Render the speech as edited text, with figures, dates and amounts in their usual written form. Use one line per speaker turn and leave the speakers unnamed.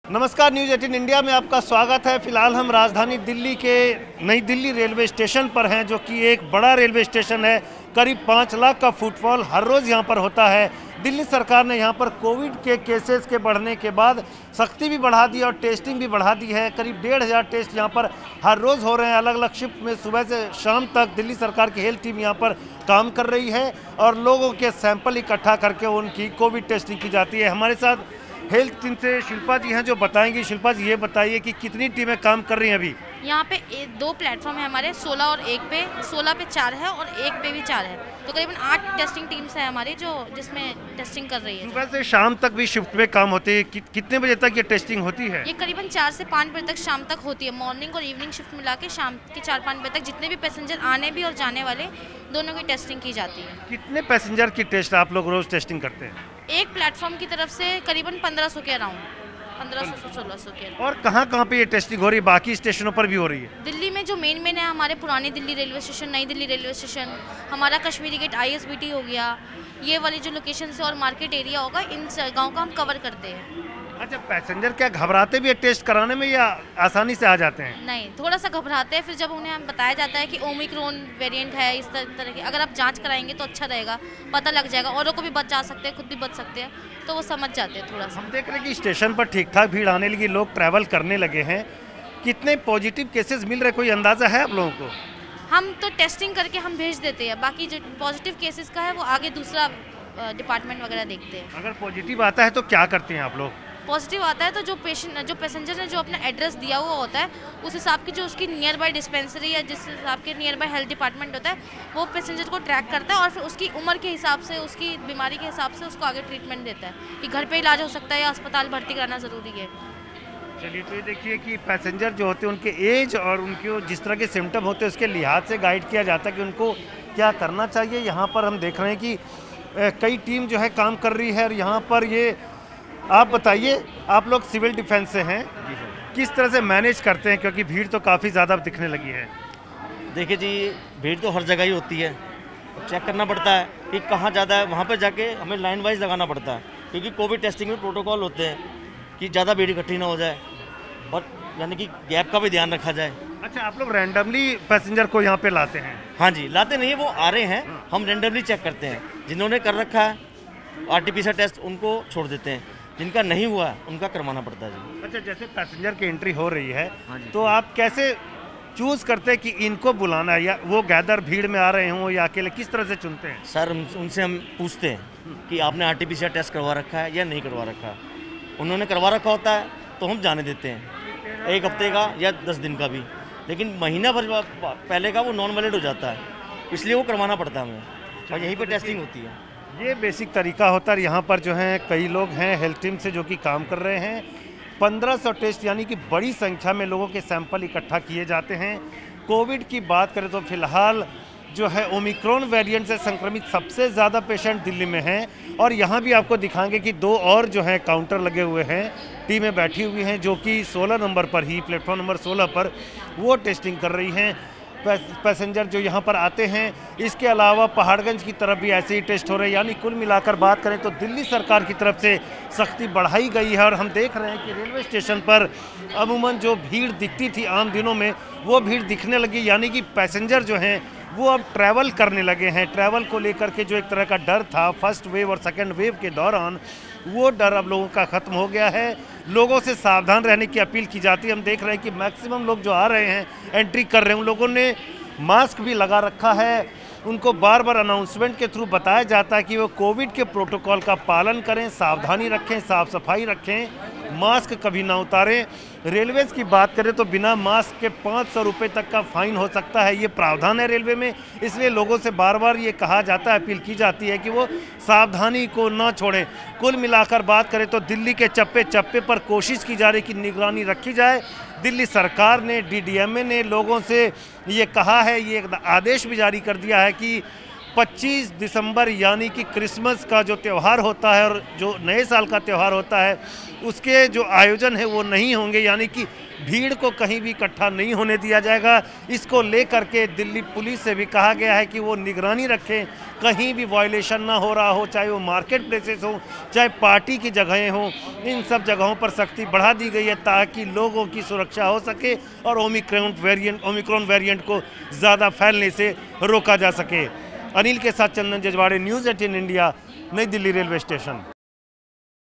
नमस्कार, news 18 India में आपका स्वागत है। फिलहाल हम राजधानी दिल्ली के नई दिल्ली रेलवे स्टेशन पर हैं, जो कि एक बड़ा रेलवे स्टेशन है। करीब 5 लाख का फुटफॉल हर रोज़ यहां पर होता है। दिल्ली सरकार ने यहां पर कोविड के केसेस के बढ़ने के बाद सख्ती भी बढ़ा दी और टेस्टिंग भी बढ़ा दी है। करीब 1,500 टेस्ट यहां पर हर रोज़ हो रहे हैं। अलग अलग शिफ्ट में सुबह से शाम तक दिल्ली सरकार की हेल्थ टीम यहां पर काम कर रही है और लोगों के सैंपल इकट्ठा करके उनकी कोविड टेस्टिंग की जाती है। हमारे साथ हेल्थ टीम से शिल्पा जी हैं जो बताएंगी। शिल्पा जी, ये बताइए कि कितनी टीमें काम कर रही हैं अभी?
यहाँ पे 2 प्लेटफॉर्म है हमारे, 16 और 1 पे। 16 पे 4 है और 1 पे भी 4 है, तो करीबन 8 टेस्टिंग टीम्स है हमारी जो जिसमें टेस्टिंग कर रही है।
सुबह से शाम तक भी शिफ्ट में काम होते हैं। कितने बजे तक ये टेस्टिंग होती है?
ये करीबन 4 से 5 बजे तक शाम तक होती है। मॉर्निंग और इवनिंग शिफ्ट मिला के शाम के 4-5 बजे तक जितने भी पैसेंजर आने भी और जाने वाले दोनों की टेस्टिंग की जाती है।
कितने पैसेंजर की टेस्ट आप लोग रोज टेस्टिंग करते हैं?
एक प्लेटफॉर्म की तरफ से करीबन 1500 के अराउंड, 1500 से 1600 के।
और कहाँ पे ये टेस्टिंग हो रही है? बाकी स्टेशनों पर भी हो रही है?
दिल्ली में जो मेन है हमारे पुरानी दिल्ली रेलवे स्टेशन, नई दिल्ली रेलवे स्टेशन, हमारा कश्मीरी गेट, ISBT हो गया, ये वाली जो लोकेशन से और मार्केट एरिया होगा, इन गाँव का हम कवर करते हैं।
अच्छा, पैसेंजर क्या घबराते भी है टेस्ट कराने में या आसानी से आ जाते हैं?
नहीं, थोड़ा सा घबराते हैं। फिर जब उन्हें हम बताया जाता है कि ओमिक्रॉन वेरिएंट है, इस तरह की अगर आप जांच कराएंगे तो अच्छा रहेगा, पता लग जाएगा, औरों को भी बचा सकते हैं, खुद भी बच सकते हैं, तो वो समझ जाते हैं थोड़ा सा।
हम देख रहे हैं कि स्टेशन पर ठीक ठाक भीड़ आने लगी, लोग ट्रैवल करने लगे हैं। कितने पॉजिटिव केसेस मिल रहे, कोई अंदाजा है आप लोगों को?
हम तो टेस्टिंग करके हम भेज देते हैं, बाकी जो पॉजिटिव केसेस का है वो आगे दूसरा डिपार्टमेंट वगैरह देखते हैं।
अगर पॉजिटिव आता है तो क्या करते हैं आप लोग?
पॉजिटिव आता है तो जो पैसेंजर ने जो अपना एड्रेस दिया हुआ होता है, उस हिसाब की जो उसकी नियर बाय डिस्पेंसरी या जिस हिसाब के नियर बाय हेल्थ डिपार्टमेंट होता है, वो पैसेंजर को ट्रैक करता है और फिर उसकी उम्र के हिसाब से, उसकी बीमारी के हिसाब से उसको आगे ट्रीटमेंट देता है कि घर पे इलाज हो सकता है या अस्पताल भर्ती कराना ज़रूरी है।
चलिए, तो ये देखिए कि पैसेंजर जो होते हैं उनके एज और उनके जिस तरह के सिम्टम होते हैं उसके लिहाज से गाइड किया जाता है कि उनको क्या करना चाहिए। यहाँ पर हम देख रहे हैं कि कई टीम जो है काम कर रही है और यहाँ पर ये आप बताइए, आप लोग सिविल डिफेंस से हैं, किस तरह से मैनेज करते हैं, क्योंकि भीड़ तो काफ़ी ज़्यादा दिखने लगी है?
देखिए जी, भीड़ तो हर जगह ही होती है। चेक करना पड़ता है कि कहाँ ज़्यादा है, वहाँ पर जाके हमें लाइन वाइज लगाना पड़ता है, क्योंकि कोविड टेस्टिंग में प्रोटोकॉल होते हैं कि ज़्यादा भीड़ इकट्ठी ना हो जाए और यानी कि गैप का भी ध्यान रखा जाए।
अच्छा, आप लोग रैंडमली पैसेंजर को यहाँ पे लाते हैं?
हाँ जी, लाते नहीं है, वो आ रहे हैं, हम रैंडमली चेक करते हैं। जिन्होंने कर रखा है RT-PCR टेस्ट उनको छोड़ देते हैं, जिनका नहीं हुआ है उनका करवाना पड़ता है जी।
अच्छा, जैसे पैसेंजर की एंट्री हो रही है,
हाँ जी,
तो आप कैसे चूज़ करते हैं कि इनको बुलाना है या वो गैदर भीड़ में आ रहे हों या अकेले, किस तरह से चुनते हैं?
सर उनसे हम पूछते हैं कि आपने RT-PCR टेस्ट करवा रखा है या नहीं करवा रखा है। उन्होंने करवा रखा होता है तो हम जाने देते हैं, 1 हफ्ते का या 10 दिन का भी, लेकिन महीना भर पहले का वो नॉन वैलिड हो जाता है, इसलिए वो करवाना पड़ता है हमें और यहीं पर टेस्टिंग होती है।
ये बेसिक तरीका होता है। यहाँ पर जो है कई लोग हैं हेल्थ टीम से जो कि काम कर रहे हैं। 1500 टेस्ट यानी कि बड़ी संख्या में लोगों के सैंपल इकट्ठा किए जाते हैं। कोविड की बात करें तो फिलहाल जो है ओमिक्रॉन वेरिएंट से संक्रमित सबसे ज़्यादा पेशेंट दिल्ली में हैं और यहाँ भी आपको दिखाएंगे कि 2 और जो है काउंटर लगे हुए हैं, टीमें बैठी हुई हैं जो कि 16 नंबर पर ही, प्लेटफॉर्म नंबर 16 पर वो टेस्टिंग कर रही हैं पैसेंजर जो यहाँ पर आते हैं। इसके अलावा पहाड़गंज की तरफ भी ऐसे ही टेस्ट हो रहे हैं। यानी कुल मिलाकर बात करें तो दिल्ली सरकार की तरफ से सख्ती बढ़ाई गई है और हम देख रहे हैं कि रेलवे स्टेशन पर अमूमन जो भीड़ दिखती थी आम दिनों में, वो भीड़ दिखने लगी। यानी कि पैसेंजर जो हैं वो अब ट्रैवल करने लगे हैं। ट्रैवल को लेकर के जो एक तरह का डर था फर्स्ट वेव और सेकेंड वेव के दौरान, वो डर अब लोगों का ख़त्म हो गया है। लोगों से सावधान रहने की अपील की जाती है। हम देख रहे हैं कि मैक्सिमम लोग जो आ रहे हैं, एंट्री कर रहे हैं, उन लोगों ने मास्क भी लगा रखा है। उनको बार बार अनाउंसमेंट के थ्रू बताया जाता है कि वो कोविड के प्रोटोकॉल का पालन करें, सावधानी रखें, साफ सफाई रखें, मास्क कभी ना उतारें। रेलवेज़ की बात करें तो बिना मास्क के 500 रुपये तक का फ़ाइन हो सकता है, ये प्रावधान है रेलवे में। इसलिए लोगों से बार बार ये कहा जाता है, अपील की जाती है कि वो सावधानी को ना छोड़ें। कुल मिलाकर बात करें तो दिल्ली के चप्पे चप्पे पर कोशिश की जा रही कि निगरानी रखी जाए। दिल्ली सरकार ने, DDMA ने लोगों से ये कहा है, ये एक आदेश भी जारी कर दिया है कि 25 दिसंबर यानी कि क्रिसमस का जो त्यौहार होता है और जो नए साल का त्यौहार होता है उसके जो आयोजन है वो नहीं होंगे, यानी कि भीड़ को कहीं भी इकट्ठा नहीं होने दिया जाएगा। इसको लेकर के दिल्ली पुलिस से भी कहा गया है कि वो निगरानी रखें, कहीं भी वायलेशन ना हो रहा हो, चाहे वो मार्केट प्लेसेस हो, चाहे पार्टी की जगहें हों, इन सब जगहों पर सख्ती बढ़ा दी गई है ताकि लोगों की सुरक्षा हो सके और ओमिक्रॉन वेरिएंट को ज़्यादा फैलने से रोका जा सके। अनिल के साथ चंदन जजवाड़े, न्यूज़ 18 इंडिया, नई दिल्ली रेलवे स्टेशन।